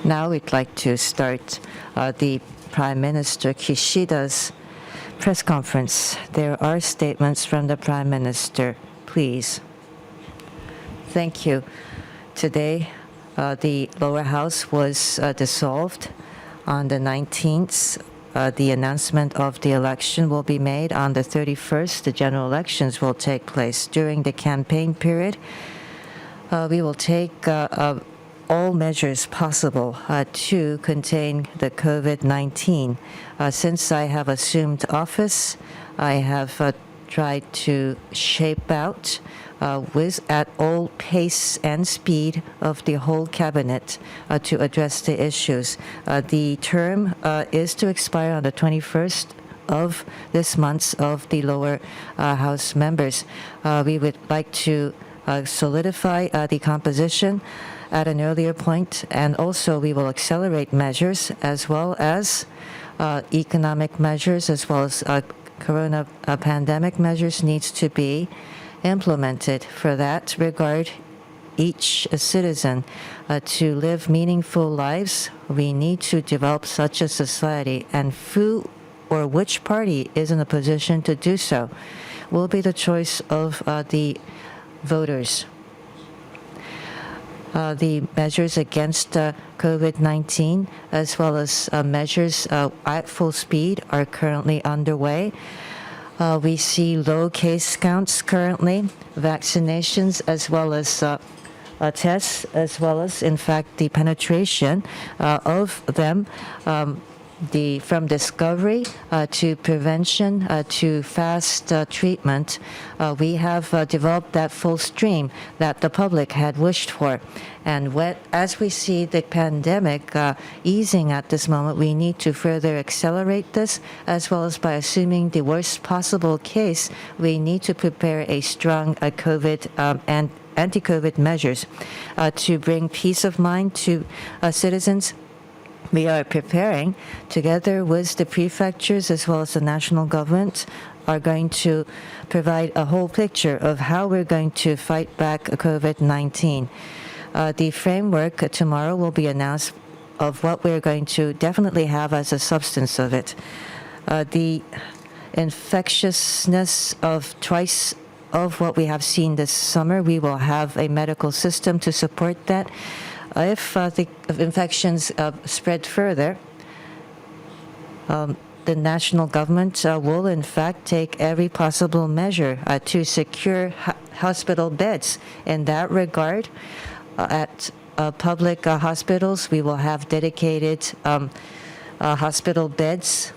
Now we'd like to start the Prime Minister Kishida's press conference. There are statements from the Prime Minister. Please. Thank you. Today, the lower house was dissolved. On the 19th, the announcement of the election will be made. On the 31st, the general elections will take place. During the campaign period, we will take all measures possible to contain the COVID-19. Since I have assumed office, I have tried to shape out at all pace and speed of the whole cabinet to address the issues. The term is to expire on the 21st of this month of the lower house members. We would like to solidify the composition at an earlier point, and also we will accelerate measures as well as economic measures as well as corona pandemic measures needs to be implemented. For that regard, each citizen to live meaningful lives, we need to develop such a society, and who or which party is in a position to do so will be the choice of the voters. The measures against COVID-19 as well as measures at full speed are currently underway. We see low case counts currently, vaccinations as well as tests, as well as, in fact, the penetration of them, from discovery to prevention to fast treatment. We have developed that full stream that the public had wished for. And as we see the pandemic easing at this moment, we need to further accelerate this, as well as by assuming the worst possible case, we need to prepare a strong COVID and anti-COVID measures to bring peace of mind to citizens. We are preparing, together with the prefectures as well as the national government, are going to provide a whole picture of how we're going to fight back COVID-19. The framework tomorrow will be announced of what we're going to definitely have as a substance of it. The infectiousness of twice of what we have seen this summer, we will have a medical system to support that. If the infections spread further, the national government will in fact take every possible measure to secure hospital beds. In that regard, at public hospitals, we will have dedicated hospital beds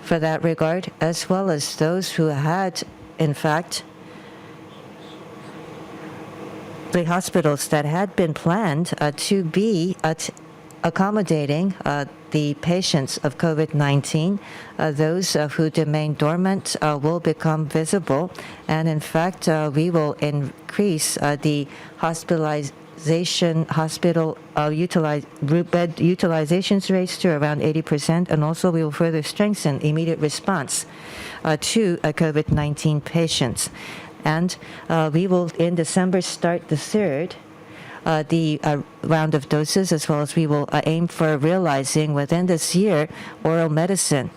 for that regard, as well as those who had, in fact, the hospitals that had been planned to be accommodating the patients of COVID-19, those who remain dormant will become visible. And in fact, we will increase the hospital bed utilization rates to around 80%, and also we will further strengthen immediate response to COVID-19 patients. And we will, in December, start the third round of doses, as well as we will aim for realizing within this year oral medicine.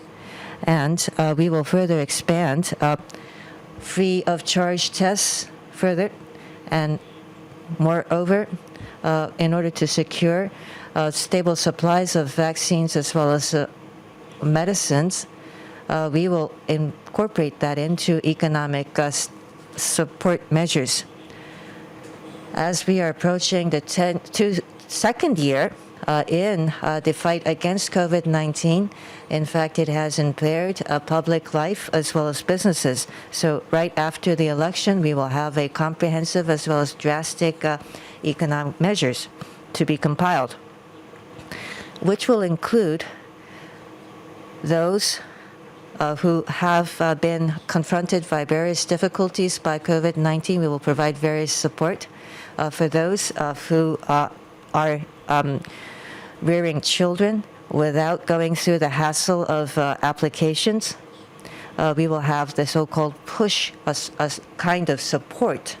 And we will further expand free of charge tests further. And moreover, in order to secure stable supplies of vaccines as well as medicines, we will incorporate that into economic support measures. As we are approaching the second year in the fight against COVID-19, in fact, it has impaired public life as well as businesses. So right after the election, we will have a comprehensive as well as drastic economic measures to be compiled, which will include those who have been confronted by various difficulties by COVID-19. We will provide various support for those who are rearing children without going through the hassle of applications. We will have the so-called push, a kind of support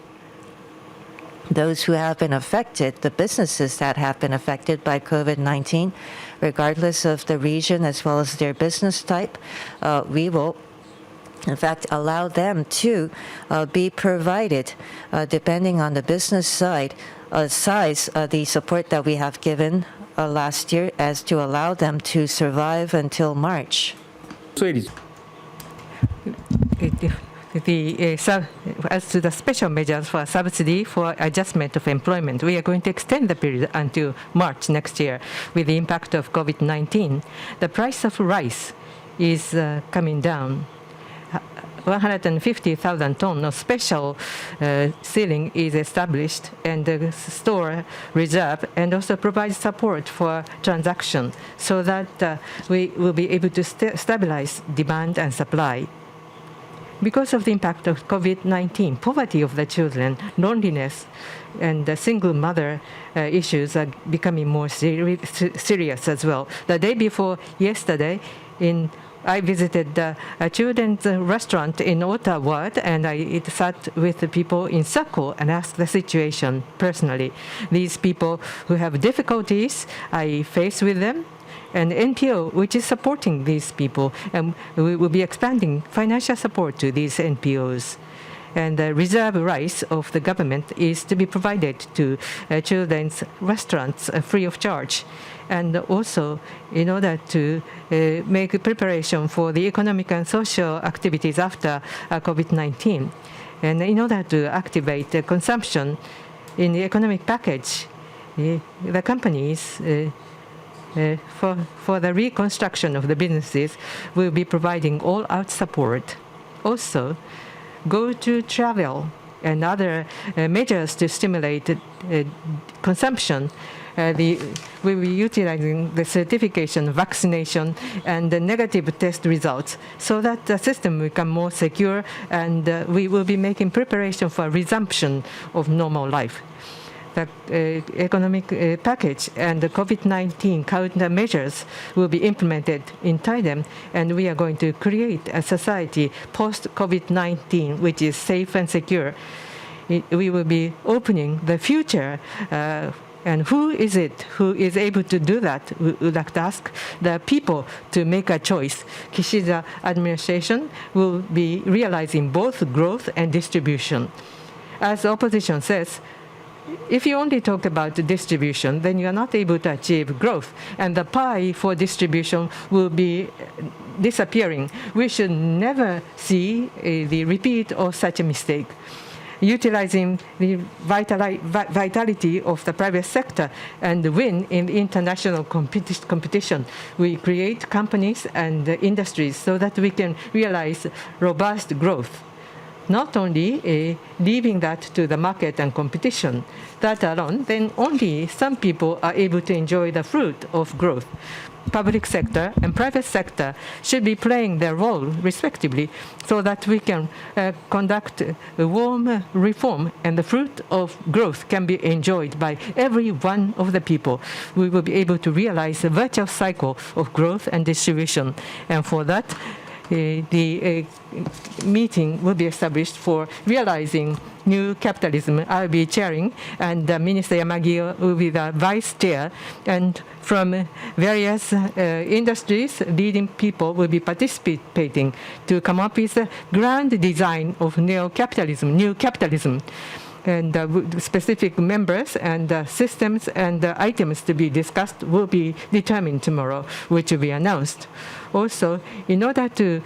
those who have been affected, the businesses that have been affected by COVID-19, regardless of the region as well as their business type, we will in fact allow them to be provided, depending on the business size, the support that we have given last year as to allow them to survive until March. As to the special measures for subsidy for adjustment of employment, we are going to extend the period until March next year with the impact of COVID-19. The price of rice is coming down. 150,000 tons of special ceiling is established, and the store reserve, and also provide support for transaction so that we will be able to stabilize demand and supply. Because of the impact of COVID-19, poverty of the children, loneliness, and the single mother issues are becoming more serious as well. The day before yesterday, I visited a children's restaurant in Ottawa, and I sat with the people in circle and asked the situation personally. These people who have difficulties, I face with them, and NPO, which is supporting these people, and we will be expanding financial support to these NPOs. And the reserve rice of the government is to be provided to children's restaurants free of charge. And also, in order to make preparation for the economic and social activities after COVID-19, and in order to activate consumption in the economic package, the companies for the reconstruction of the businesses will be providing all-out support. Also, go-to travel and other measures to stimulate consumption. We will be utilizing the certification, vaccination, and the negative test results so that the system will become more secure, and we will be making preparation for resumption of normal life. The economic package and the COVID-19 countermeasures will be implemented in tandem, and we are going to create a society post-COVID-19 which is safe and secure. We will be opening the future, and who is it who is able to do that? We would like to ask the people to make a choice. Kishida administration will be realizing both growth and distribution. As the opposition says, if you only talk about the distribution, then you are not able to achieve growth, and the pie for distribution will be disappearing. We should never see the repeat of such a mistake. Utilizing the vitality of the private sector and win in the international competition, we create companies and industries so that we can realize robust growth. Not only leaving that to the market and competition, that alone, then only some people are able to enjoy the fruit of growth. Public sector and private sector should be playing their role respectively so that we can conduct a warm reform, and the fruit of growth can be enjoyed by every one of the people. We will be able to realize a virtuous cycle of growth and distribution, and for that, the meeting will be established for realizing new capitalism. I'll be chairing, and Minister Yamagi will be the vice chair. And from various industries, leading people will be participating to come up with a grand design of new capitalism. And specific members and systems and items to be discussed will be determined tomorrow, which will be announced. Also, in order to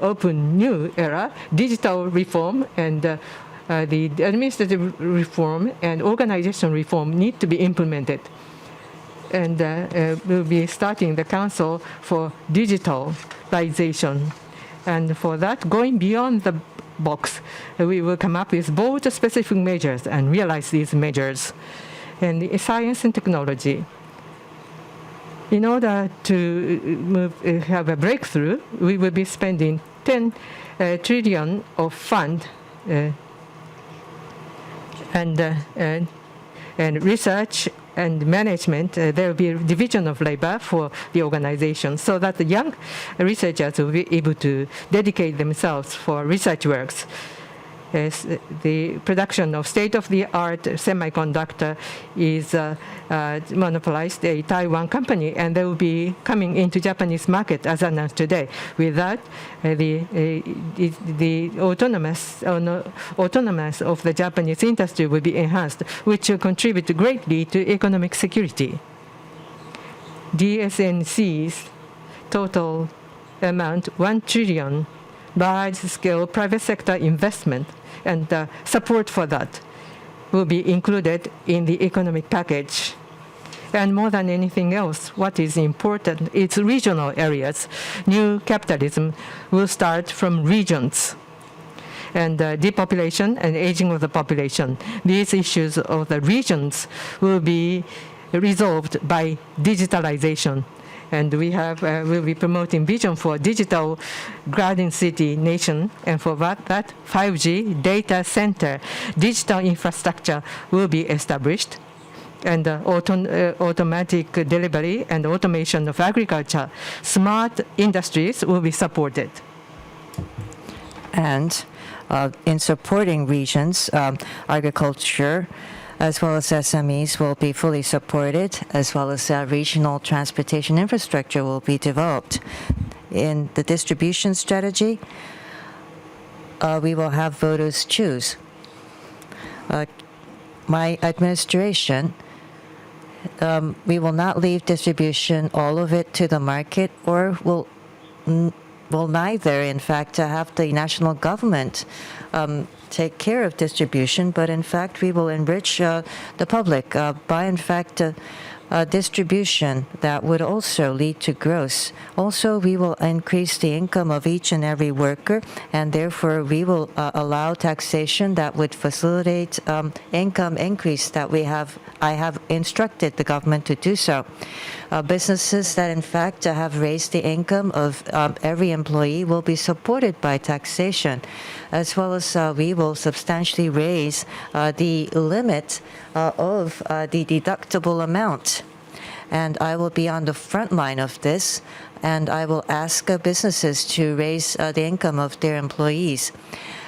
open new era, digital reform and the administrative reform and organization reform need to be implemented. And we'll be starting the Council for Digitalization. And for that, going beyond the box, we will come up with bold specific measures and realize these measures. And science and technology. In order to have a breakthrough, we will be spending 10 trillion of fund and research and management. There will be a division of labor for the organization so that the young researchers will be able to dedicate themselves for research works. the production of state-of-the-art semiconductor is monopolized a Taiwan company, and they will be coming into Japanese market as announced today. With that, the autonomous of the Japanese industry will be enhanced, which will contribute greatly to economic security. DSNC's total amount 1 trillion large-scale private sector investment and support for that will be included in the economic package. And more than anything else, what is important is regional areas. New capitalism will start from regions. And depopulation and aging of the population. These issues of the regions will be resolved by digitalization. And we will be promoting vision for digital garden city nation. And for that 5G data center, digital infrastructure will be established. And automatic delivery and automation of agriculture, smart industries will be supported. And in supporting regions, agriculture, as well as SMEs will be fully supported, as well as regional transportation infrastructure will be developed. In the distribution strategy, we will have voters choose. My administration, we will not leave distribution, all of it, to the market, or will neither, in fact, have the national government take care of distribution, but in fact we will enrich the public by, in fact, distribution that would also lead to growth. Also, we will increase the income of each and every worker, and therefore we will allow taxation that would facilitate income increase that I have instructed the government to do so. Businesses that in fact have raised the income of every employee will be supported by taxation, as well as we will substantially raise the limit of the deductible amount. And I will be on the front line of this, and I will ask businesses to raise the income of their employees.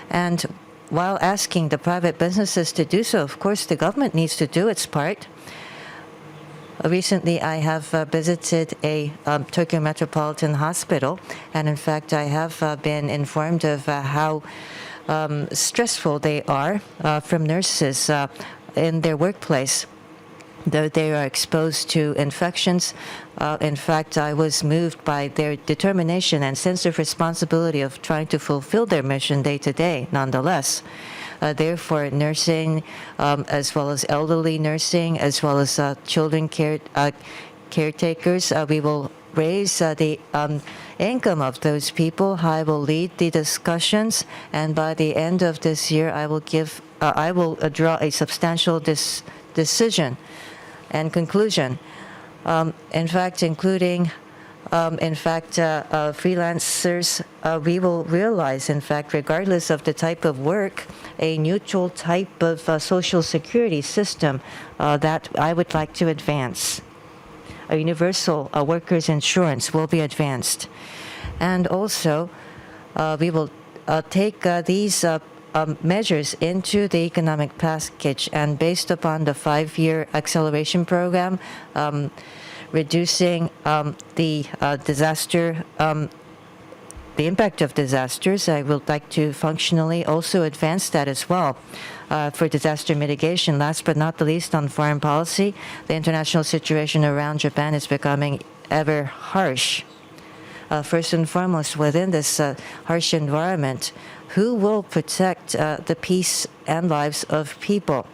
And while asking the private businesses to do so, of course, the government needs to do its part. Recently, I have visited a Tokyo Metropolitan Hospital, and in fact, I have been informed of how stressful they are from nurses in their workplace. Though they are exposed to infections, in fact, I was moved by their determination and sense of responsibility of trying to fulfill their mission day to day, nonetheless. Therefore, nursing, as well as elderly nursing, as well as children caretakers, we will raise the income of those people. I will lead the discussions, and by the end of this year, I will draw a substantial decision and conclusion. In fact, including freelancers, we will realize, in fact, regardless of the type of work, a neutral type of social security system that I would like to advance. A universal workers' insurance will be advanced. And also, we will take these measures into the economic package, and based upon the 5-year acceleration program, reducing the impact of disasters, I would like to functionally also advance that as well. For disaster mitigation, last but not the least, on foreign policy, the international situation around Japan is becoming ever harsh. First and foremost, within this harsh environment, who will protect the peace and lives of people?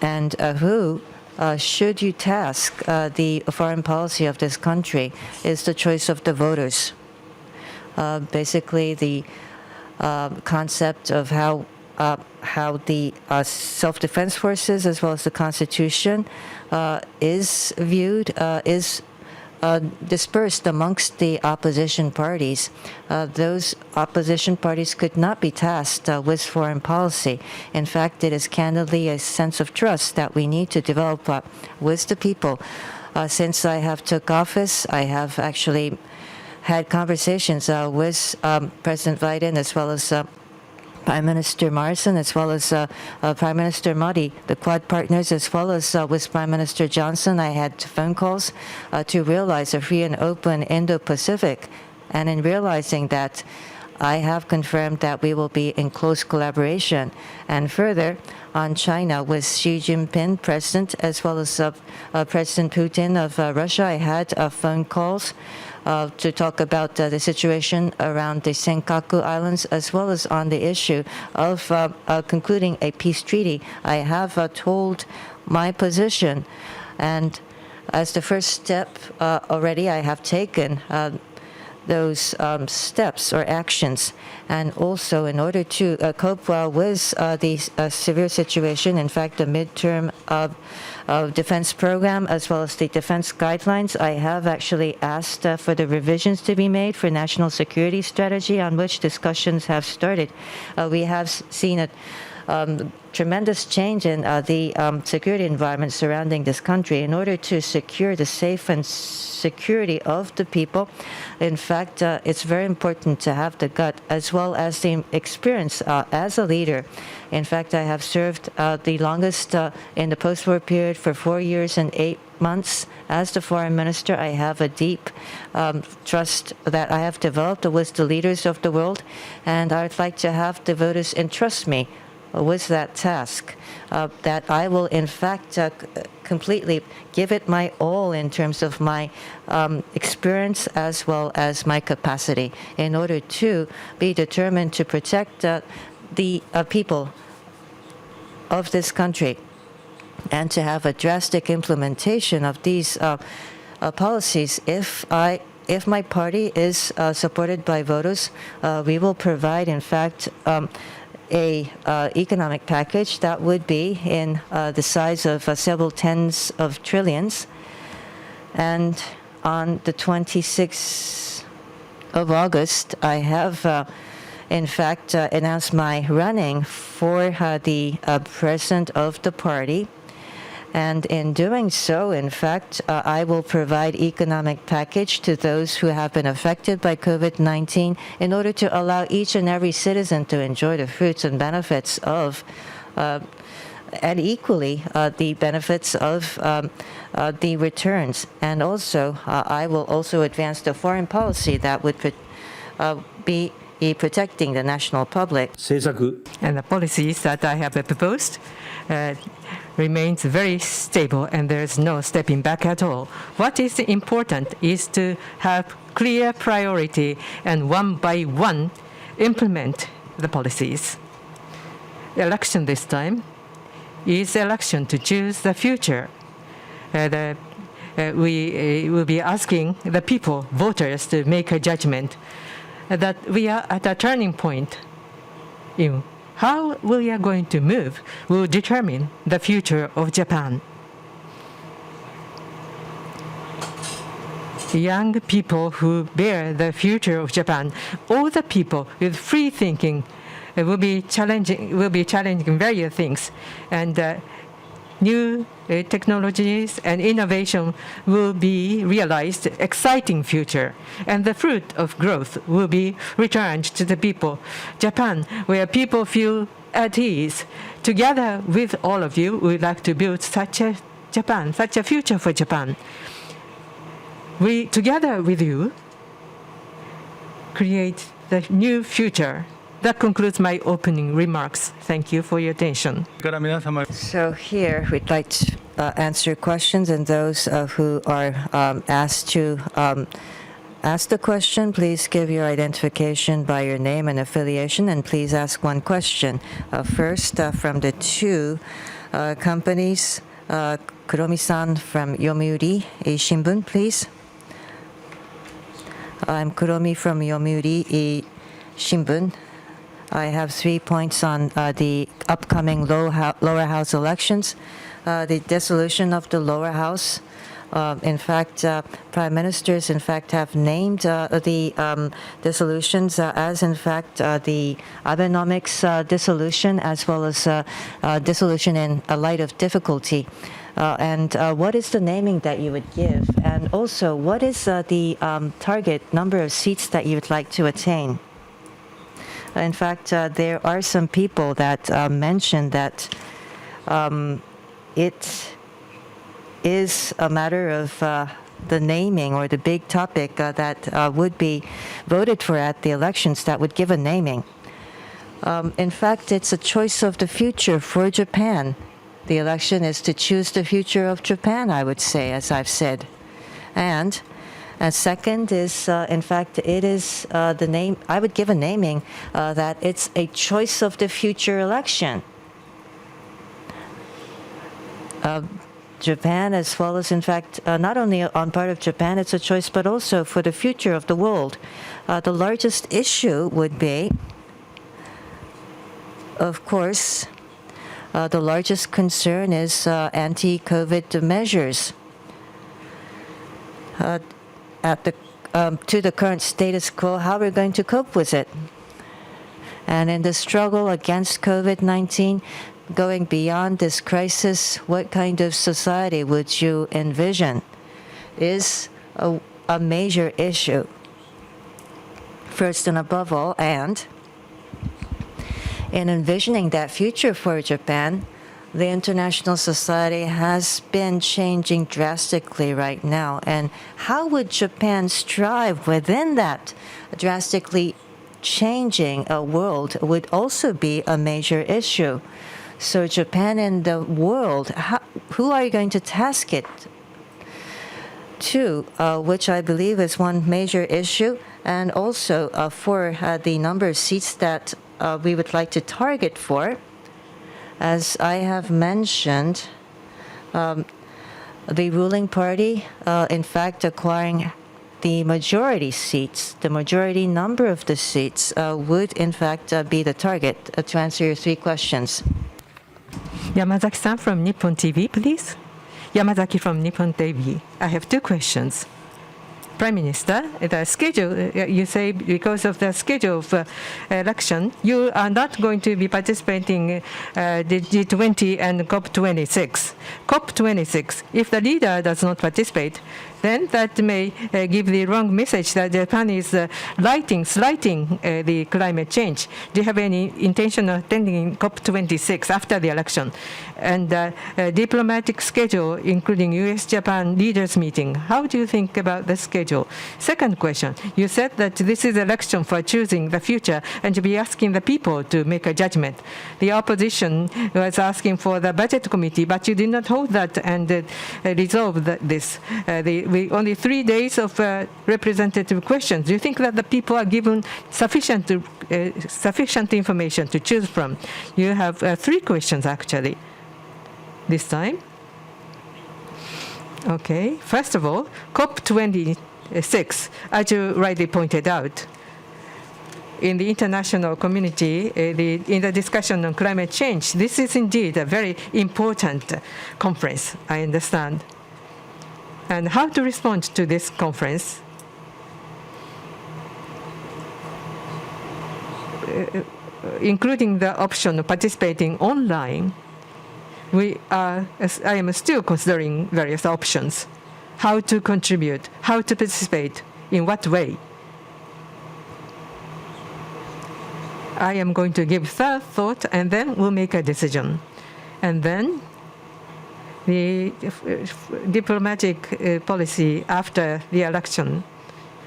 And who should you task the foreign policy of this country is the choice of the voters. Basically, the concept of how the self-defense forces, as well as the Constitution, is viewed, is dispersed amongst the opposition parties. Those opposition parties could not be tasked with foreign policy. In fact, it is candidly a sense of trust that we need to develop with the people. Since I have took office, I have actually had conversations with President Biden, as well as Prime Minister Morrison, as well as Prime Minister Modi, the Quad partners, as well as with Prime Minister Johnson, I had phone calls to realize a free and open Indo-Pacific. And in realizing that, I have confirmed that we will be in close collaboration. And further, on China, with Xi Jinping, President, as well as President Putin of Russia, I had phone calls to talk about the situation around the Senkaku Islands, as well as on the issue of concluding a peace treaty. I have told my position, and as the first step already, I have taken those steps or actions. And also, in order to cope well with the severe situation, in fact, the midterm defense program, as well as the defense guidelines, I have actually asked for the revisions to be made for national security strategy, on which discussions have started. We have seen a tremendous change in the security environment surrounding this country. In order to secure the safe and security of the people, in fact, it's very important to have the gut as well as the experience as a leader. In fact, I have served the longest in the post-war period for 4 years and 8 months as the foreign minister. I have a deep trust that I have developed with the leaders of the world, and I would like to have the voters entrust me with that task, that I will in fact completely give it my all in terms of my experience as well as my capacity, in order to be determined to protect the people of this country, and to have a drastic implementation of these policies. If my party is supported by voters, we will provide, in fact, a economic package that would be in the size of several tens of trillions. And on the 26th of August, I have in fact announced my running for the president of the party. And in doing so, in fact, I will provide economic package to those who have been affected by COVID-19, in order to allow each and every citizen to enjoy the fruits and benefits of, and equally the benefits of the returns. And also, I will also advance the foreign policy that would be protecting the national public. 政策 And the policies that I have proposed remains very stable, and there's no stepping back at all. What is important is to have clear priority and one by one implement the policies. The election this time is election to choose the future. We will be asking the people, voters, to make a judgment that we are at a turning point. How we are going to move will determine the future of Japan. Young people who bear the future of Japan, all the people with free thinking will be challenging various things, and new technologies and innovation will be realized, exciting future, and the fruit of growth will be returned to the people. Japan, where people feel at ease. Together with all of you, we would like to build such a Japan, such a future for Japan. We, together with you, create the new future. That concludes my opening remarks. Thank you for your attention. から皆様 So here we'd like to answer questions, and those who are asked to ask the question, please give your identification by your name and affiliation, and please ask one question. First, from the two companies, Kuromi-san from Yomiuri Shimbun, please. I'm Kuromi from Yomiuri Shimbun. I have 3 points on the upcoming lower house elections. The dissolution of the lower house. In fact, prime ministers, in fact, have named the dissolutions as, in fact, the Abenomics dissolution, as well as dissolution in a light of difficulty. And what is the naming that you would give? And also, what is the target number of seats that you would like to attain? In fact, there are some people that mentioned that it is a matter of the naming or the big topic that would be voted for at the elections that would give a naming. In fact, it's a choice of the future for Japan. The election is to choose the future of Japan, I would say, as I've said. And second is, in fact, it is the name, I would give a naming that it's a choice of the future election. Japan, as well as, in fact, not only on part of Japan, it's a choice, but also for the future of the world. The largest issue would be, of course, the largest concern is anti-COVID measures. To the current status quo, how we're going to cope with it. And in the struggle against COVID-19, going beyond this crisis, what kind of society would you envision is a major issue. First and above all, and in envisioning that future for Japan, the international society has been changing drastically right now. And how would Japan strive within that drastically changing world would also be a major issue. So Japan and the world, who are you going to task it to, which I believe is one major issue, and also for the number of seats that we would like to target for. As I have mentioned, the ruling party, in fact, acquiring the majority seats, the majority number of the seats would, in fact, be the target. To answer your three questions. Yamazaki-san from Nippon TV, please. Yamazaki from Nippon TV. I have two questions. Prime Minister, the schedule, you say because of the schedule of election, you are not going to be participating in the G20 and COP26. COP26, if the leader does not participate, then that may give the wrong message that Japan is slighting the climate change. Do you have any intention of attending COP26 after the election? And diplomatic schedule, including U.S.-Japan leaders meeting, how do you think about the schedule? Second question, you said that this is an election for choosing the future and to be asking the people to make a judgment. The opposition was asking for the budget committee, but you did not hold that and resolve this. Only 3 days of representative questions. Do you think that the people are given sufficient information to choose from? You have 3 questions actually this time. Okay, first of all, COP26, as you rightly pointed out, in the international community, in the discussion on climate change, this is indeed a very important conference, I understand. And how to respond to this conference? Including the option of participating online, I am still considering various options. How to contribute, how to participate, in what way. I am going to give thought and then we'll make a decision. And then the diplomatic policy after the election.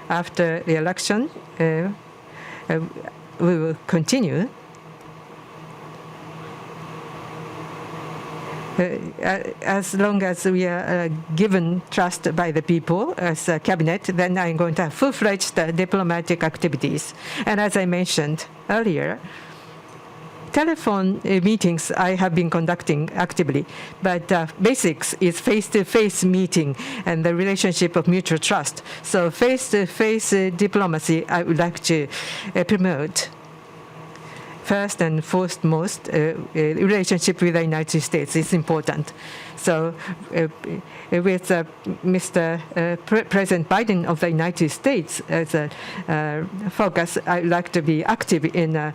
After the election, we will continue. As long as we are given trust by the people as a cabinet, then I'm going to have full-fledged diplomatic activities. And as I mentioned earlier, telephone meetings I have been conducting actively, but basics is face-to-face meeting and the relationship of mutual trust. So face-to-face diplomacy I would like to promote. First and foremost, relationship with the United States is important. So with Mr. President Biden of the United States as a focus, I'd like to be active in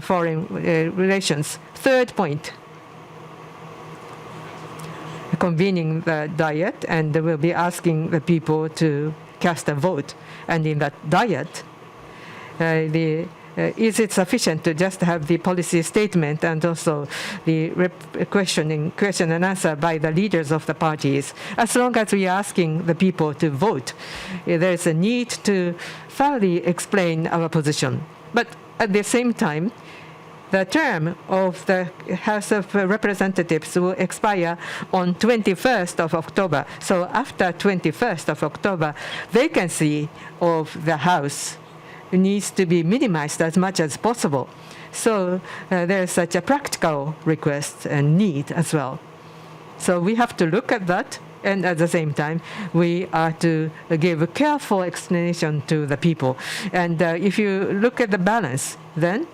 foreign relations. Third point, convening the diet, and we'll be asking the people to cast a vote. And in that diet, the is it sufficient to just have the policy statement and also the question and answer by the leaders of the parties? As long as we are asking the people to vote, there is a need to thoroughly explain our position. But at the same time, the term of the House of Representatives will expire on 21st of October. So after 21st of October, vacancy of the House needs to be minimized as much as possible. So there is such a practical request and need as well. So we have to look at that, and at the same time, we are to give a careful explanation to the people. And if you look at the balance, then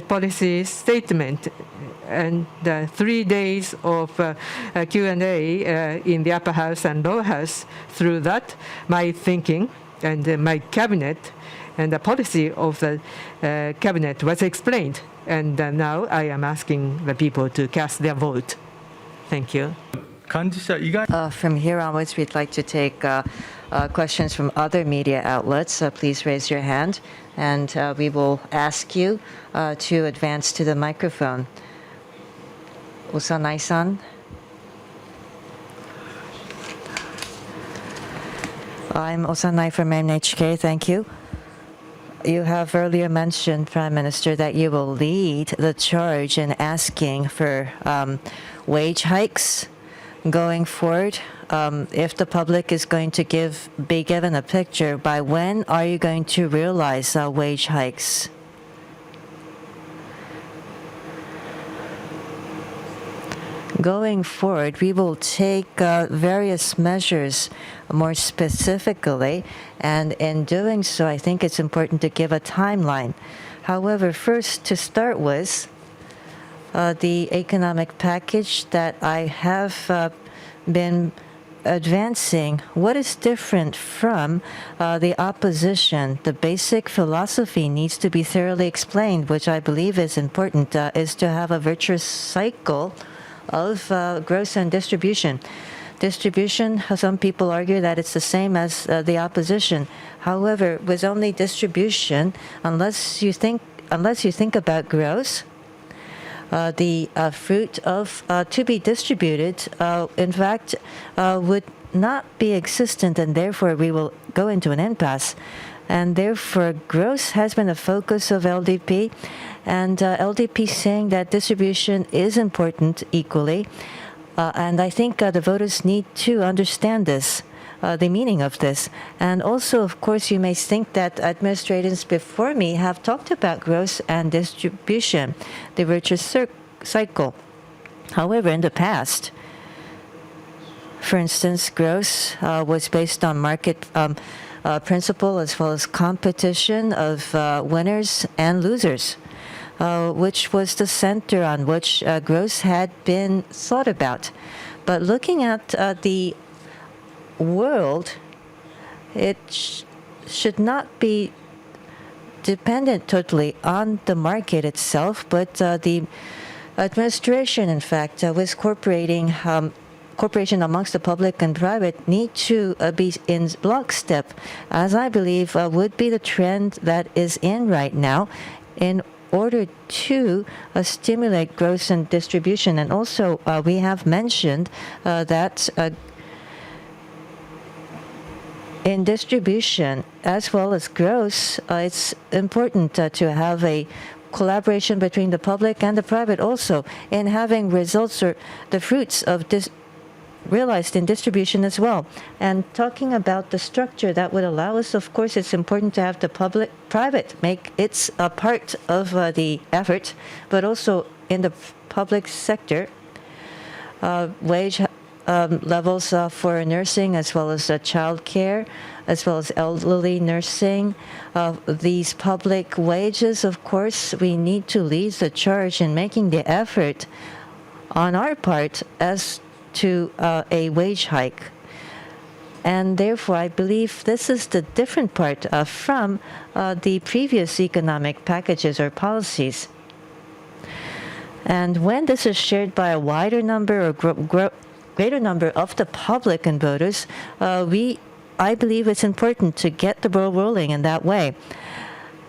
policy statement and 3 days of Q&A in the upper house and lower house, through that, my thinking and my cabinet and the policy of the cabinet was explained. And now I am asking the people to cast their vote. Thank you. From here onwards, we'd like to take questions from other media outlets. Please raise your hand, and we will ask you to advance to the microphone. Osanai-san. I'm Osanai from NHK. Thank you. You have earlier mentioned, Prime Minister, that you will lead the charge in asking for wage hikes going forward. If the public is going to be given a picture, by when are you going to realize wage hikes? Going forward, we will take various measures more specifically, and in doing so, I think it's important to give a timeline. However, first, to start with, the economic package that I have been advancing, what is different from the opposition? The basic philosophy needs to be thoroughly explained, which I believe is important, is to have a virtuous cycle of growth and distribution. Distribution, some people argue that it's the same as the opposition. However, with only distribution, unless you think about growth, the fruit of to be distributed, in fact, would not be existent, and therefore we will go into an impasse. And therefore, growth has been a focus of LDP, and LDP saying that distribution is important equally. And I think the voters need to understand this, the meaning of this. And also, of course, you may think that administrators before me have talked about growth and distribution, the virtuous cycle. However, in the past, for instance, growth was based on market principle as well as competition of winners and losers, which was the center on which growth had been thought about. But looking at the world, it should not be dependent totally on the market itself, but the administration, in fact, with cooperation amongst the public and private need to be in lockstep, as I believe would be the trend that is in right now, in order to stimulate growth and distribution. And also, we have mentioned that in distribution as well as growth, it's important to have a collaboration between the public and the private also in having results or the fruits of realized in distribution as well. And talking about the structure that would allow us, of course, it's important to have the private make its a part of the effort, but also in the public sector, wage levels for nursing as well as child care, as well as elderly nursing. These public wages, of course, we need to lead the charge in making the effort on our part as to a wage hike. And therefore, I believe this is the different part from the previous economic packages or policies. And when this is shared by a wider number or greater number of the public and voters, I believe it's important to get the ball rolling in that way.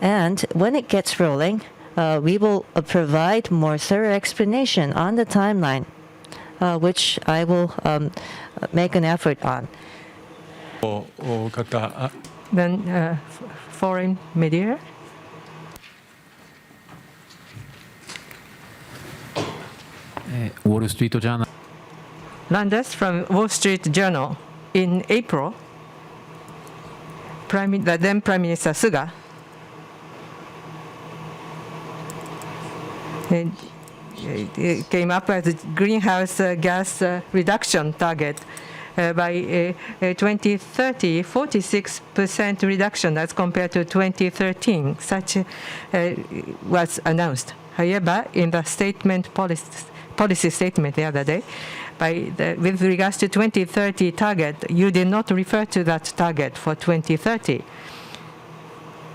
And when it gets rolling, we will provide more thorough explanation on the timeline, which I will make an effort on. Then foreign media. Wall Street Journal. Landers from Wall Street Journal. In April, the then Prime Minister Suga came up with a greenhouse gas reduction target by 2030, 46% reduction as compared to 2013. Such was announced. However, in the policy statement the other day, with regards to 2030 target, you did not refer to that target for 2030.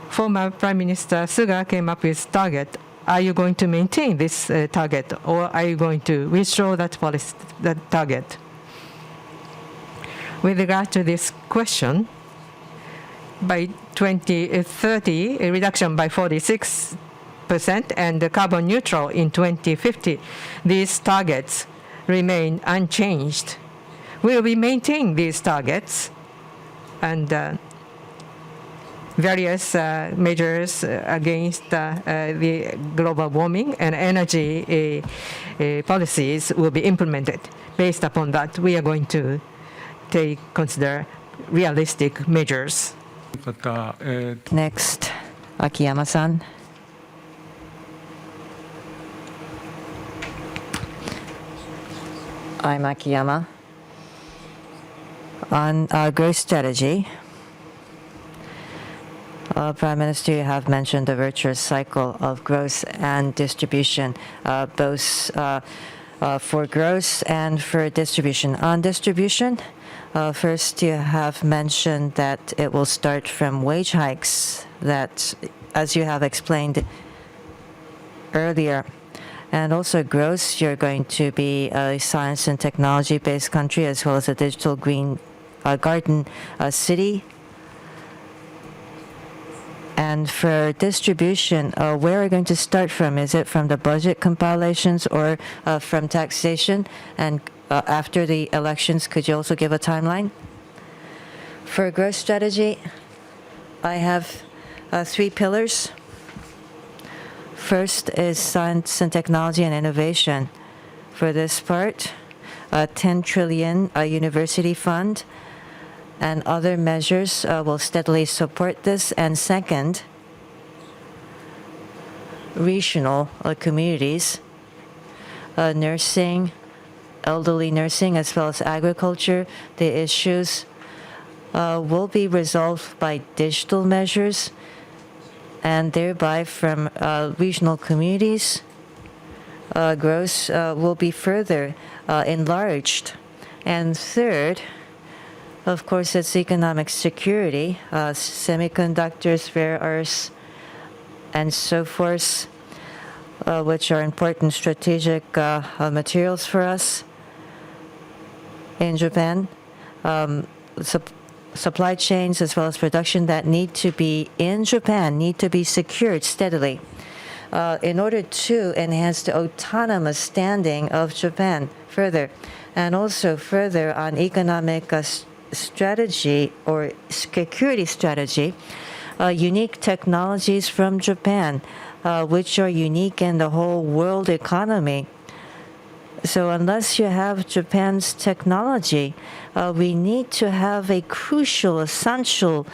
Former Prime Minister Suga came up with target. Are you going to maintain this target, or are you going to withdraw that target? With regard to this question, by 2030, a reduction by 46%, and carbon neutral in 2050, these targets remain unchanged. Will we maintain these targets and various measures against the global warming and energy policies will be implemented. Based upon that, we are going to consider realistic measures. Next, Akiyama-san. I'm Akiyama. On our growth strategy, Prime Minister, you have mentioned the virtuous cycle of growth and distribution, both for growth and for distribution. On distribution, first you have mentioned that it will start from wage hikes, that, as you have explained earlier, and also growth, you're going to be a science and technology-based country as well as a digital green garden city. And for distribution, where are you going to start from? Is it from the budget compilations or from taxation? And after the elections, could you also give a timeline? For growth strategy, I have 3 pillars. First is science and technology and innovation. For this part, 10 trillion university fund and other measures will steadily support this. And second, regional communities, nursing, elderly nursing, as well as agriculture, the issues will be resolved by digital measures, and thereby from regional communities, growth will be further enlarged. And third, of course, it's economic security, semiconductors, rare earths, and so forth, which are important strategic materials for us in Japan. Supply chains as well as production that need to be in Japan need to be secured steadily in order to enhance the autonomous standing of Japan further. And also further on economic strategy or security strategy, unique technologies from Japan, which are unique in the whole world economy. So unless you have Japan's technology, we need to have a crucial, essential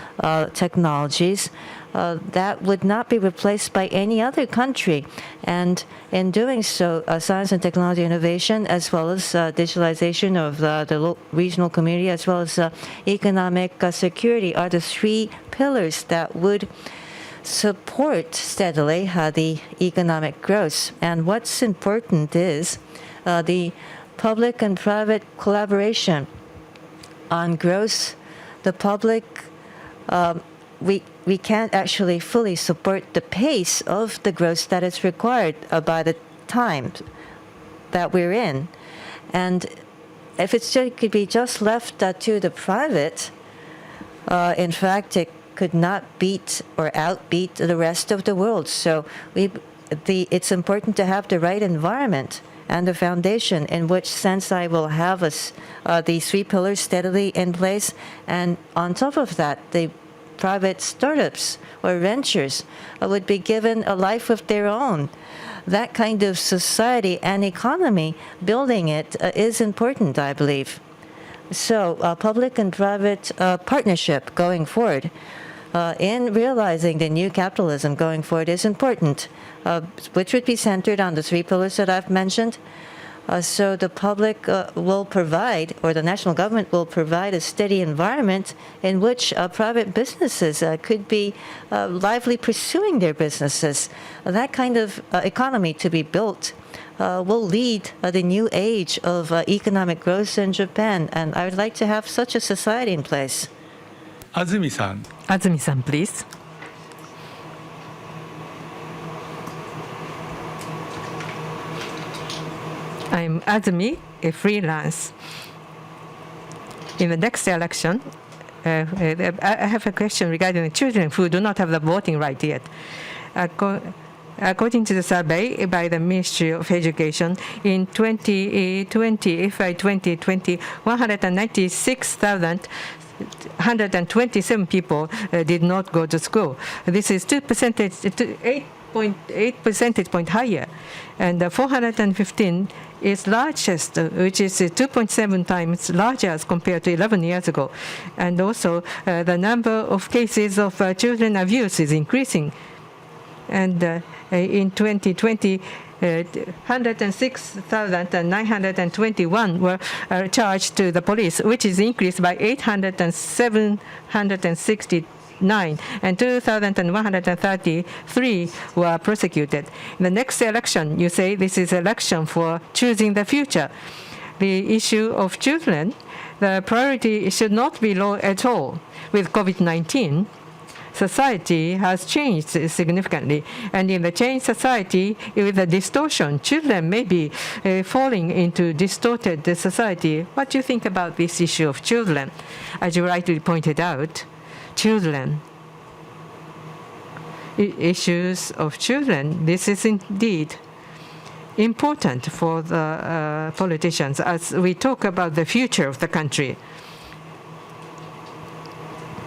technologies that would not be replaced by any other country. And in doing so, science and technology innovation, as well as digitalization of the regional community, as well as economic security, are the 3 pillars that would support steadily the economic growth. And what's important is the public and private collaboration on growth. The public, we can't actually fully support the pace of the growth that is required by the time that we're in. And if it could be just left to the private, in fact, it could not beat or outbeat the rest of the world. So it's important to have the right environment and the foundation, in which sense I will have these 3 pillars steadily in place. And on top of that, the private startups or ventures would be given a life of their own. That kind of society and economy, building it is important, I believe. So public and private partnership going forward in realizing the new capitalism going forward is important, which would be centered on the 3 pillars that I've mentioned. So the public will provide, or the national government will provide, a steady environment in which private businesses could be lively pursuing their businesses. That kind of economy to be built will lead the new age of economic growth in Japan. And I would like to have such a society in place. Azumi-san. Azumi-san, please. I'm Azumi, a freelance. In the next election, I have a question regarding the children who do not have the voting right yet. According to the survey by the Ministry of Education, in 2020, FY 2020, 196,127 people did not go to school. This is 8.8 percentage point higher, and 415 is largest, which is 2.7 times larger as compared to 11 years ago. And also, the number of cases of children abuse is increasing. And in 2020, 106,921 were charged to the police, which is increased by 769, and 2,133 were prosecuted. In the next election, you say this is election for choosing the future. The issue of children, the priority should not be low at all. With COVID-19, society has changed significantly, and in the changed society, with the distortion, children may be falling into distorted society. What do you think about this issue of children? As you rightly pointed out, children, issues of children, this is indeed important for the politicians as we talk about the future of the country.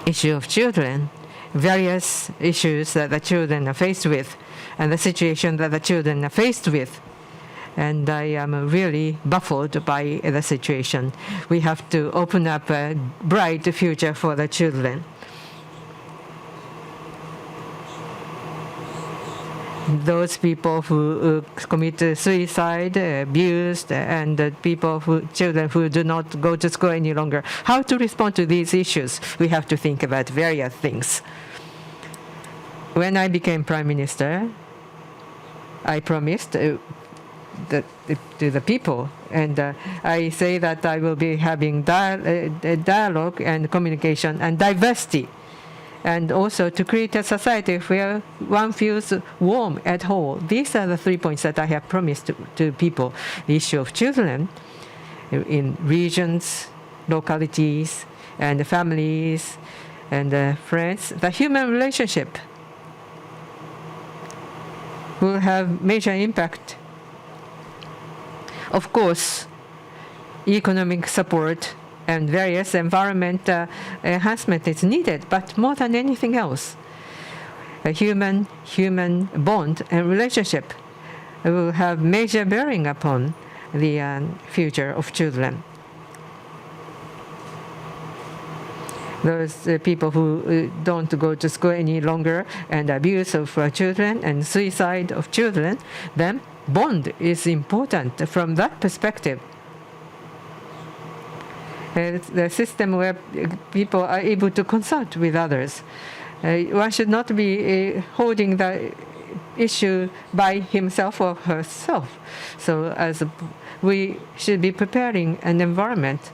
Issue of children, various issues that the children are faced with, and the situation that the children are faced with. And I am really baffled by the situation. We have to open up a bright future for the children. Those people who commit suicide, abused, and children who do not go to school any longer. How to respond to these issues? We have to think about various things. When I became Prime Minister, I promised to the people, and I say that I will be having dialogue and communication and diversity, and also to create a society where one feels warm at home. These are the 3 points that I have promised to people. The issue of children in regions, localities, and families, and friends. The human relationship will have major impact. Of course, economic support and various environment enhancement is needed, but more than anything else, a human bond and relationship will have major bearing upon the future of children. Those people who don't go to school any longer, and abuse of children and suicide of children, then bond is important from that perspective. The system where people are able to consult with others. One should not be holding the issue by himself or herself. So as we should be preparing an environment.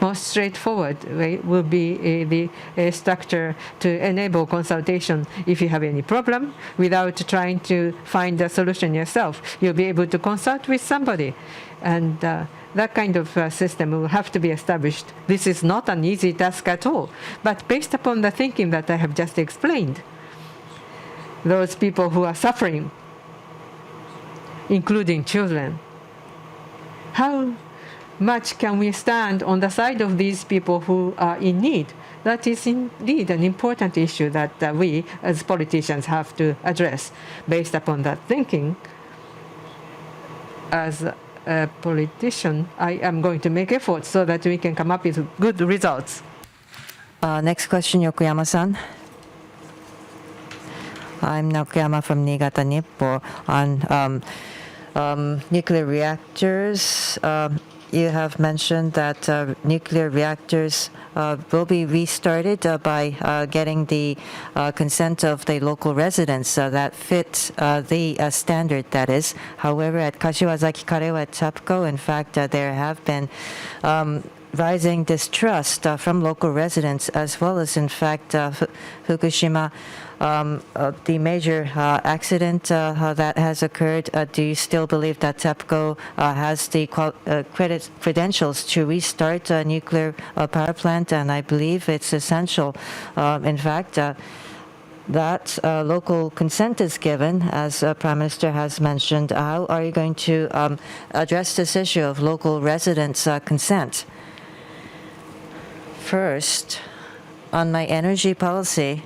most straightforward way will be the structure to enable consultation. If you have any problem, without trying to find a solution yourself, you'll be able to consult with somebody. And that kind of system will have to be established. This is not an easy task at all. But based upon the thinking that I have just explained, those people who are suffering, including children, how much can we stand on the side of these people who are in need? That is indeed an important issue that we as politicians have to address. Based upon that thinking, as a politician, I am going to make efforts so that we can come up with good results. Next question, Yokoyama-san. I'm Nakayama from Niigata Nippo. On nuclear reactors, you have mentioned that nuclear reactors will be restarted by getting the consent of the local residents that fit the standard, that is. However, at Kashiwazaki, Karewa, at TEPCO, in fact, there have been rising distrust from local residents, as well as, in fact, Fukushima, the major accident that has occurred. Do you still believe that TEPCO has the credentials to restart a nuclear power plant? And I believe it's essential, in fact, that local consent is given, as Prime Minister has mentioned. How are you going to address this issue of local residents' consent? First, on my energy policy,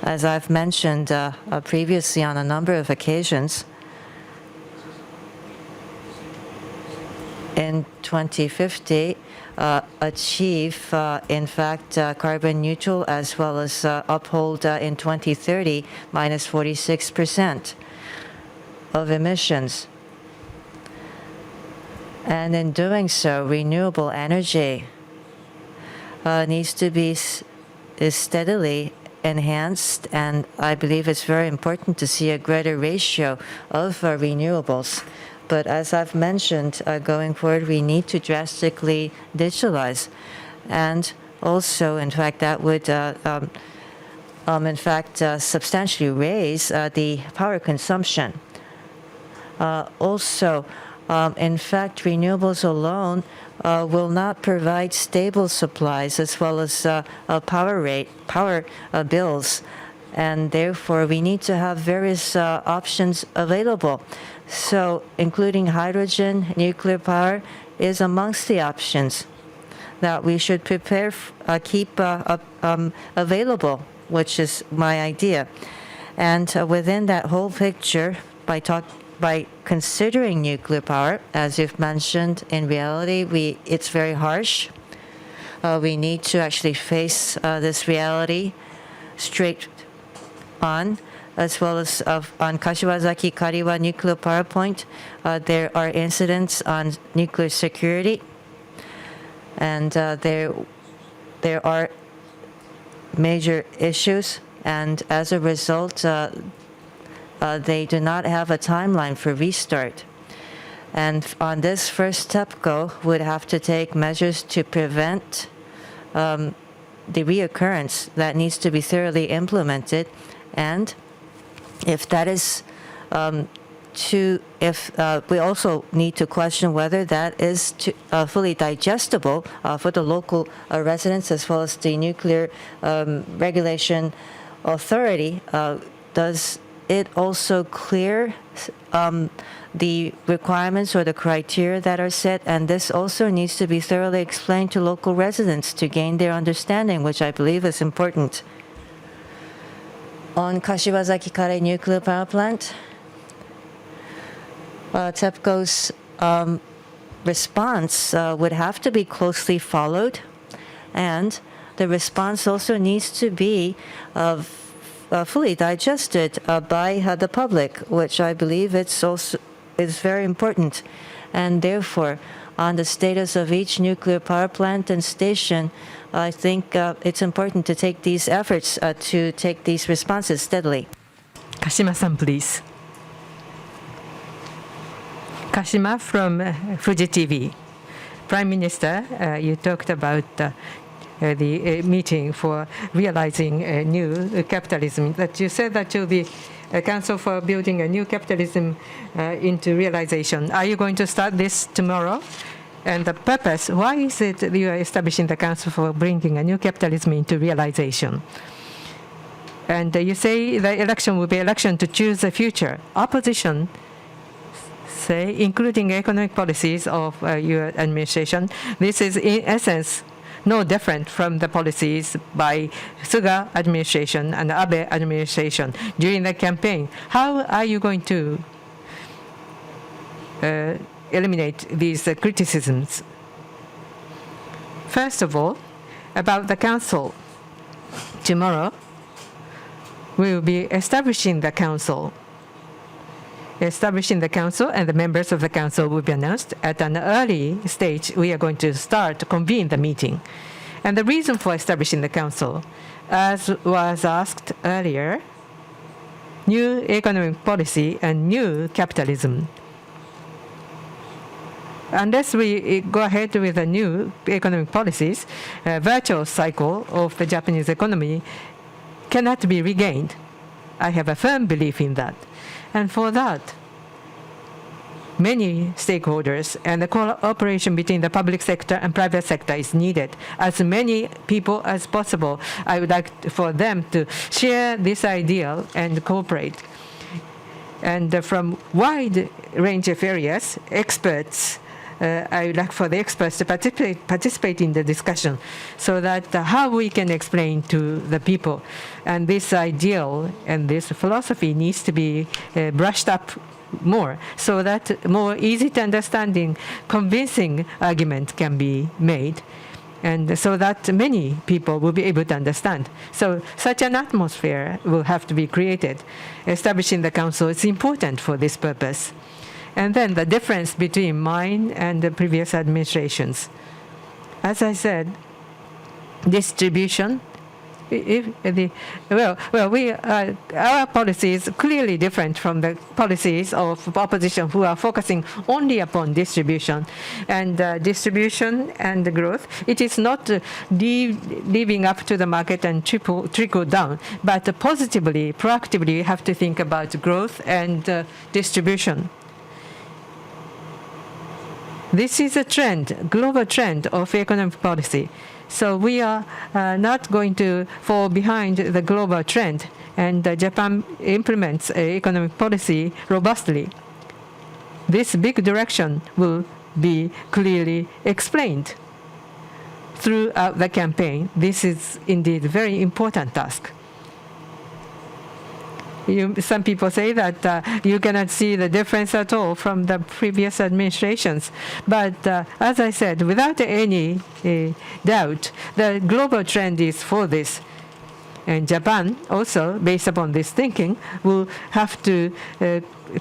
as I've mentioned previously on a number of occasions, in 2050, achieve, in fact, carbon neutral, as well as uphold in 2030 minus 46% of emissions. And in doing so, renewable energy needs to be steadily enhanced, and I believe it's very important to see a greater ratio of renewables. But as I've mentioned, going forward, we need to drastically digitalize. And also, in fact, that would, substantially raise the power consumption. In fact, renewables alone will not provide stable supplies as well as power bills, and therefore we need to have various options available. So, including hydrogen, nuclear power is amongst the options that we should prepare, keep available, which is my idea. And within that whole picture, by considering nuclear power, as you've mentioned, in reality, it's very harsh. We need to actually face this reality straight on, as well as on Kashiwazaki Kariwa nuclear power plant. There are incidents on nuclear security, and there are major issues, and as a result, they do not have a timeline for restart. And on this first TEPCO would have to take measures to prevent the reoccurrence that needs to be thoroughly implemented. And if that is we also need to question whether that is fully digestible for the local residents, as well as the nuclear regulation authority. Does it also clear the requirements or the criteria that are set? And this also needs to be thoroughly explained to local residents to gain their understanding, which I believe is important. On Kashiwazaki Kare nuclear power plant, TEPCO's response would have to be closely followed, and the response also needs to be fully digested by the public, which I believe is very important. And therefore, on the status of each nuclear power plant and station, I think it's important to take these efforts to take these responses steadily. Kashima-san, please. Kashima from Fuji TV. Prime Minister, you talked about the meeting for realizing a new capitalism. That you said that you'll be a council for building a new capitalism into realization. Are you going to start this tomorrow? And the purpose, why is it that you are establishing the council for bringing a new capitalism into realization? And you say the election will be election to choose the future. Opposition say, including economic policies of your administration, this is in essence no different from the policies by Suga administration and Abe administration during the campaign. How are you going to eliminate these criticisms? First of all, about the council. Tomorrow, we will be establishing the council. Establishing the council, and the members of the council will be announced. At an early stage, we are going to start to convene the meeting. And the reason for establishing the council, as was asked earlier, new economic policy and new capitalism. Unless we go ahead with the new economic policies, a virtuous cycle of the Japanese economy cannot be regained. I have a firm belief in that. And for that, many stakeholders and the cooperation between the public sector and private sector is needed. As many people as possible, I would like for them to share this ideal and cooperate. And from wide range of areas, experts, I would like for the experts to participate in the discussion so that how we can explain to the people. And this ideal and this philosophy needs to be brushed up more so that more easy to understanding, convincing argument can be made. And so that many people will be able to understand. So such an atmosphere will have to be created. Establishing the council is important for this purpose. And then the difference between mine and the previous administrations. As I said, distribution. Our policy is clearly different from the policies of opposition who are focusing only upon distribution. And distribution and the growth, it is not leaving up to the market and trickle down, but positively, proactively, we have to think about growth and distribution. This is a trend, global trend of economic policy. So we are not going to fall behind the global trend, and Japan implements economic policy robustly. This big direction will be clearly explained throughout the campaign. This is indeed a very important task. Some people say that you cannot see the difference at all from the previous administrations. But as I said, without any doubt, the global trend is for this. And Japan also, based upon this thinking, will have to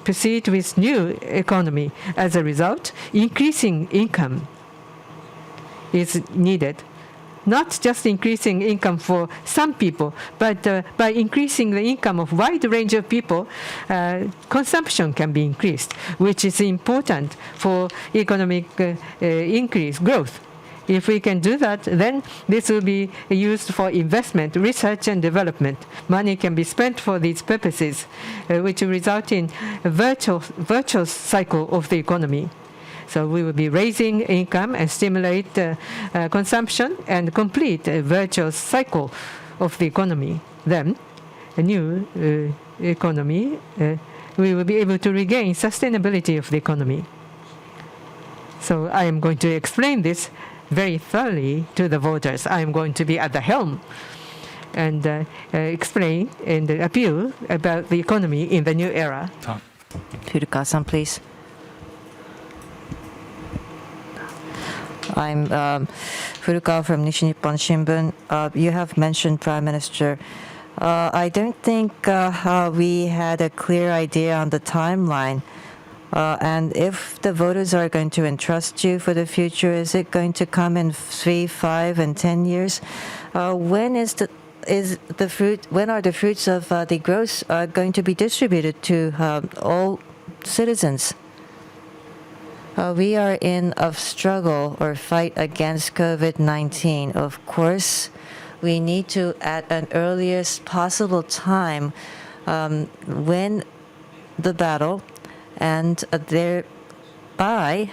proceed with new economy. As a result, increasing income is needed. Not just increasing income for some people, but by increasing the income of a wide range of people, consumption can be increased, which is important for economic increase, growth. If we can do that, then this will be used for investment, research and development. Money can be spent for these purposes, which will result in a virtuous cycle of the economy. So we will be raising income and stimulate consumption and complete a virtuous cycle of the economy. Then, a new economy, we will be able to regain sustainability of the economy. So I am going to explain this very thoroughly to the voters. I am going to be at the helm and explain and appeal about the economy in the new era. Furukawa-san, please. I'm Furukawa from Nishi Nippon Shimbun. You have mentioned Prime Minister. I don't think we had a clear idea on the timeline. And if the voters are going to entrust you for the future, is it going to come in 3, 5, and 10 years? When are the fruits of the growth going to be distributed to all citizens? we are in a struggle or fight against COVID-19. Of course, we need to, at an earliest possible time, win the battle, and thereby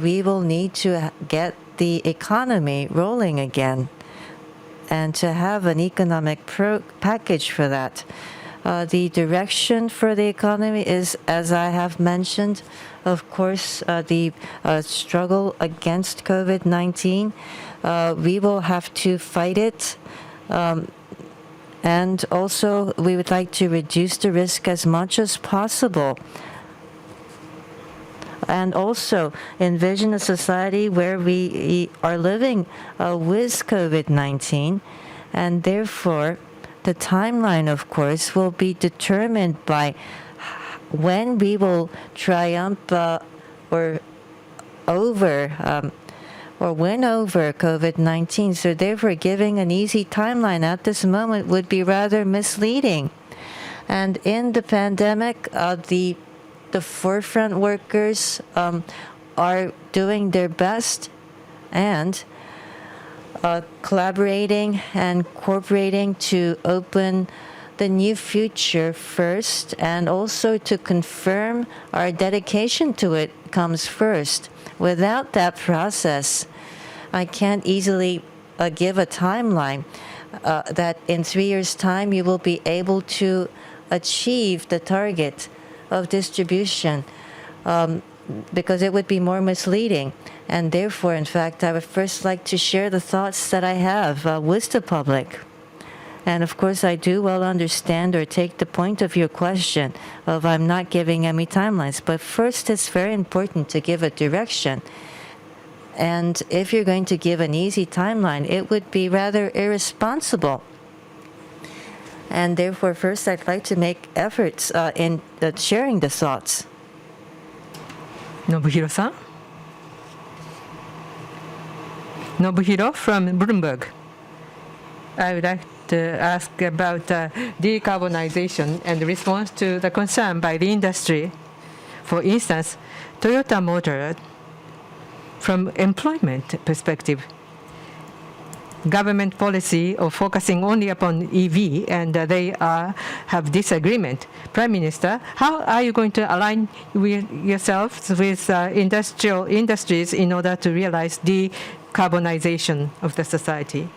we will need to get the economy rolling again and to have an economic package for that. The direction for the economy is, as I have mentioned, of course, the struggle against COVID-19. We will have to fight it. And also, we would like to reduce the risk as much as possible. And also envision a society where we are living with COVID-19. And therefore, the timeline, of course, will be determined by when we will triumph or win over COVID-19. So therefore, giving an easy timeline at this moment would be rather misleading. And in the pandemic, the forefront workers are doing their best and collaborating and cooperating to open the new future first, and also to confirm our dedication to it comes first. Without that process, I can't easily give a timeline that in 3 years' time you will be able to achieve the target of distribution, because it would be more misleading. And therefore, in fact, I would first like to share the thoughts that I have with the public. And of course, I do well understand or take the point of your question of I'm not giving any timelines. But first, it's very important to give a direction. And if you're going to give an easy timeline, it would be rather irresponsible. And therefore, first, I'd like to make efforts in sharing the thoughts. Nobuhiro-san? Nobuhiro from Bloomberg. I would like to ask about decarbonization and the response to the concern by the industry. For instance, Toyota Motor, from employment perspective, government policy of focusing only upon EV, and they have disagreement. Prime Minister, how are you going to align with yourselves with industrial industries in order to realize decarbonization of the society?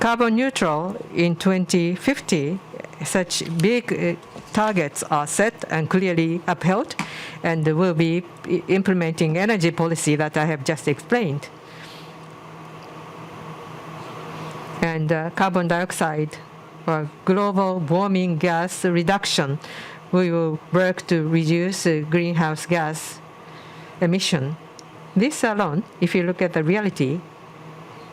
Carbon neutral in 2050, such big targets are set and clearly upheld, and will be implementing energy policy that I have just explained. And carbon dioxide or global warming gas reduction, we will work to reduce greenhouse gas emission. This alone, if you look at the reality,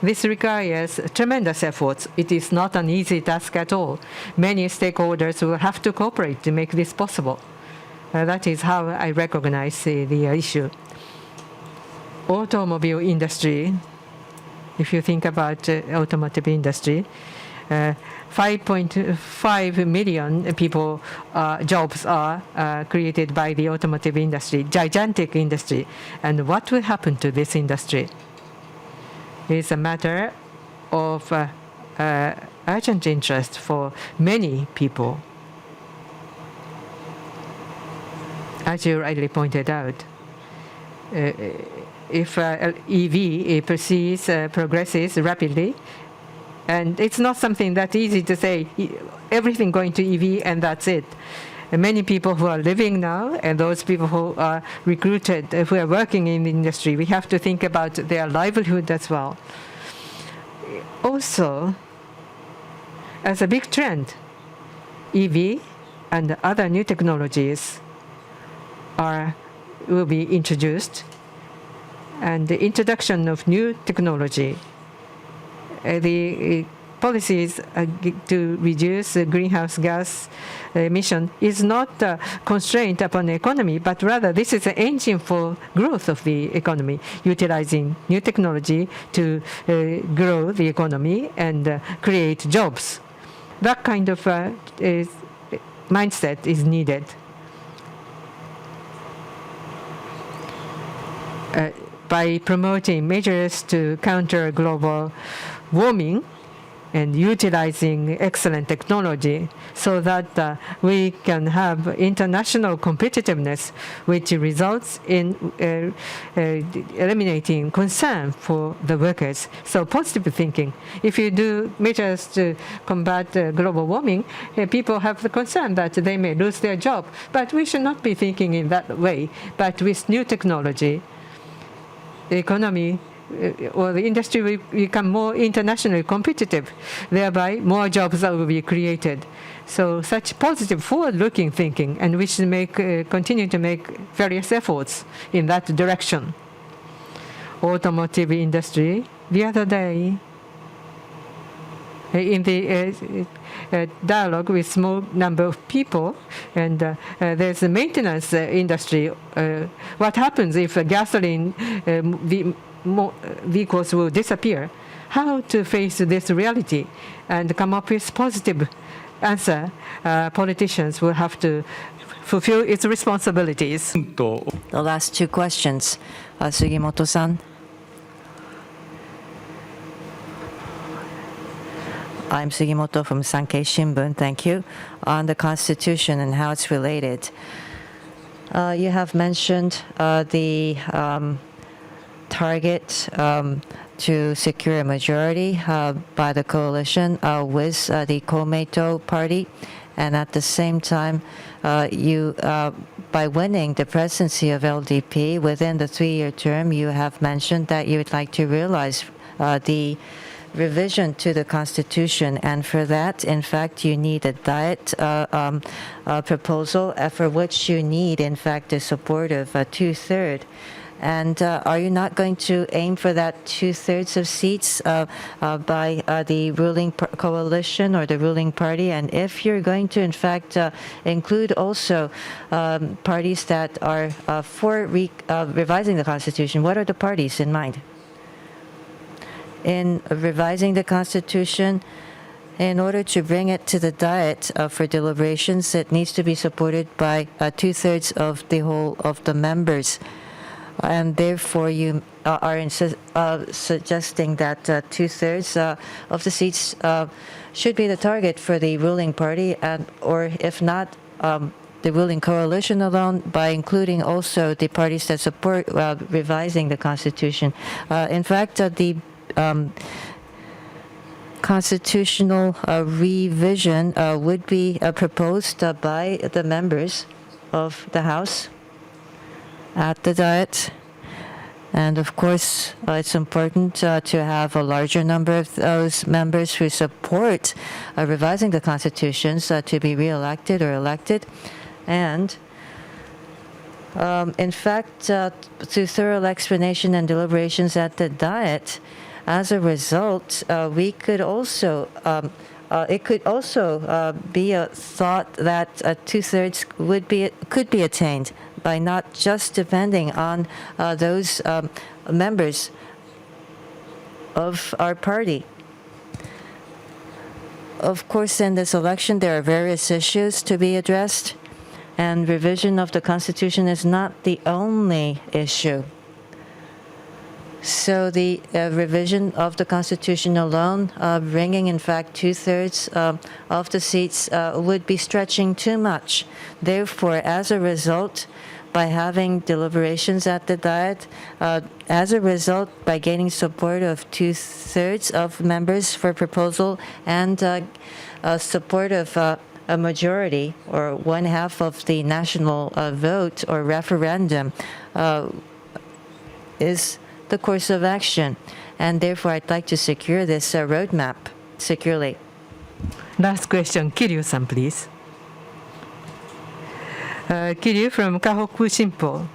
this requires tremendous efforts. It is not an easy task at all. Many stakeholders will have to cooperate to make this possible. That is how I recognize the issue. Automobile industry, if you think about automotive industry, 5.5 million people jobs are created by the automotive industry, gigantic industry. And what will happen to this industry? Is a matter of urgent interest for many people. As you rightly pointed out, if EV progresses rapidly, and it's not something that's easy to say, everything going to EV and that's it. Many people who are living now and those people who are recruited, who are working in the industry, we have to think about their livelihood as well. Also, as a big trend, EV and other new technologies will be introduced. And the introduction of new technology, the policies to reduce greenhouse gas emission is not constrained upon the economy, but rather this is an engine for growth of the economy, utilizing new technology to grow the economy and create jobs. That kind of mindset is needed. by promoting measures to counter global warming and utilizing excellent technology so that we can have international competitiveness, which results in eliminating concern for the workers. So positive thinking. If you do measures to combat global warming, people have the concern that they may lose their job. But we should not be thinking in that way. But with new technology, the economy or the industry will become more internationally competitive. Thereby, more jobs will be created. So such positive forward-looking thinking, and we should continue to make various efforts in that direction. Automotive industry, the other day, in the dialogue with small number of people, and there's a maintenance industry. What happens if gasoline vehicles will disappear? How to face this reality and come up with positive answer? Politicians will have to fulfill its responsibilities. The last two questions. Sugimoto-san. I'm Sugimoto from Sankei Shimbun. Thank you. On the Constitution and how it's related. You have mentioned the target to secure a majority by the coalition with the Komeito party. And at the same time, you, by winning the presidency of LDP within the 3-year term, you have mentioned that you would like to realize the revision to the Constitution, and for that, in fact, you need a diet proposal for which you need, in fact, the support of 2/3. And are you not going to aim for that 2/3 of seats by the ruling coalition or the ruling party? And if you're going to, in fact, include also parties that are for revising the Constitution, what are the parties in mind? In revising the Constitution, in order to bring it to the Diet for deliberations, it needs to be supported by 2/3 of the whole of the members. And therefore, you are suggesting that 2/3 of the seats should be the target for the ruling party, and or if not, the ruling coalition alone, by including also the parties that support revising the Constitution. In fact, the constitutional revision would be proposed by the members of the House at the Diet. And of course, it's important to have a larger number of those members who support revising the constitutions to be re-elected or elected. And in fact, through thorough explanation and deliberations at the Diet, as a result, we could also it could also be a thought that 2/3 could be attained by not just depending on those members of our party. Of course, in this election, there are various issues to be addressed, and revision of the Constitution is not the only issue. So the revision of the Constitution alone, bringing in fact 2/3 of the seats, would be stretching too much. Therefore, as a result, by having deliberations at the Diet, as a result, by gaining support of 2/3 of members for proposal and support of a majority or 1/2 of the national vote or referendum is the course of action. And therefore, I'd like to secure this roadmap securely. Last question, Kiryu-san, please. Kiryu from Kahoku Shimpo.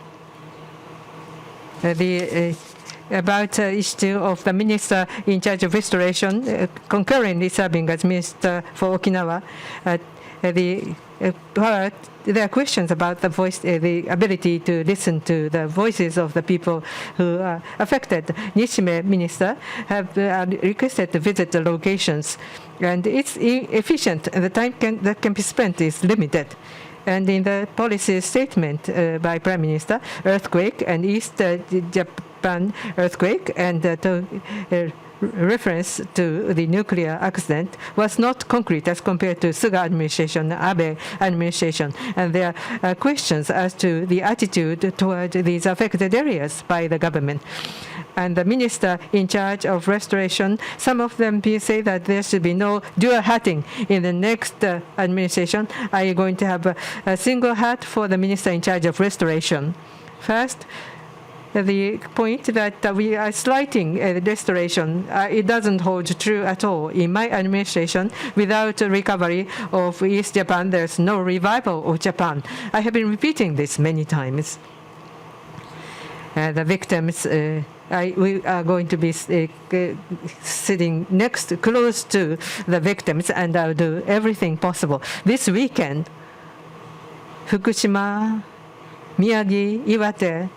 About issue of the minister in charge of restoration, concurrently serving as minister for Okinawa. There are questions about the voice, the ability to listen to the voices of the people who are affected. Nishime minister have requested to visit the locations, and it's efficient, and the time that can be spent is limited. And in the policy statement by Prime Minister, earthquake and East Japan earthquake and reference to the nuclear accident was not concrete as compared to Suga administration, Abe administration. And there are questions as to the attitude toward these affected areas by the government. And the minister in charge of restoration, some of them say that there should be no dual hatting in the next administration. Are you going to have a single hat for the minister in charge of restoration? First, the point that we are slighting restoration, it doesn't hold true at all. In my administration, without a recovery of East Japan, there's no revival of Japan. I have been repeating this many times. The victims, we are going to be sitting close to the victims, and I'll do everything possible. This weekend, Fukushima, Miyagi, Iwate,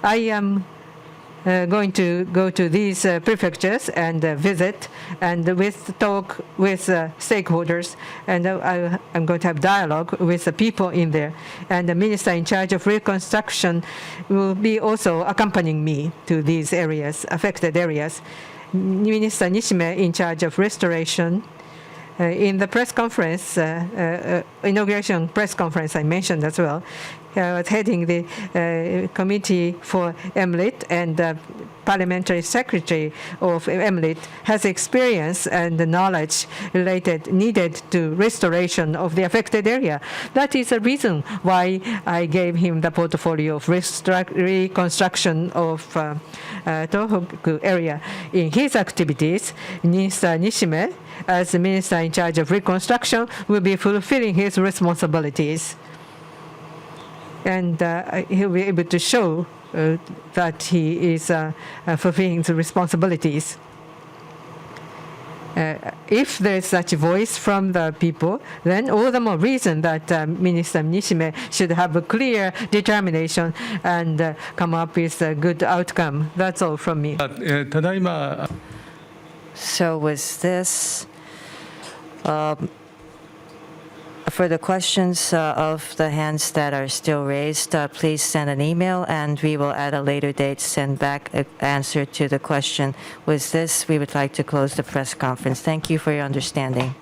I am going to go to these prefectures and visit and talk with stakeholders, and I'm going to have dialogue with the people in there. And the minister in charge of reconstruction will be also accompanying me to these areas, affected areas. Minister Nishime in charge of restoration. In the press conference, inauguration press conference, I mentioned as well, I was heading the committee for MLIT, and the parliamentary secretary of MLIT has experience and the knowledge needed to restoration of the affected area. That is the reason why I gave him the portfolio of reconstruction of Tohoku area. In his activities, Minister Nishime, as the minister in charge of reconstruction, will be fulfilling his responsibilities. And he'll be able to show that he is fulfilling the responsibilities. If there is such a voice from the people, then all the more reason that Minister Nishime should have a clear determination and come up with a good outcome. That's all from me. So with this, for the questions of the hands that are still raised, please send an email, and we will at a later date send back an answer to the question. With this, we would like to close the press conference. Thank you for your understanding.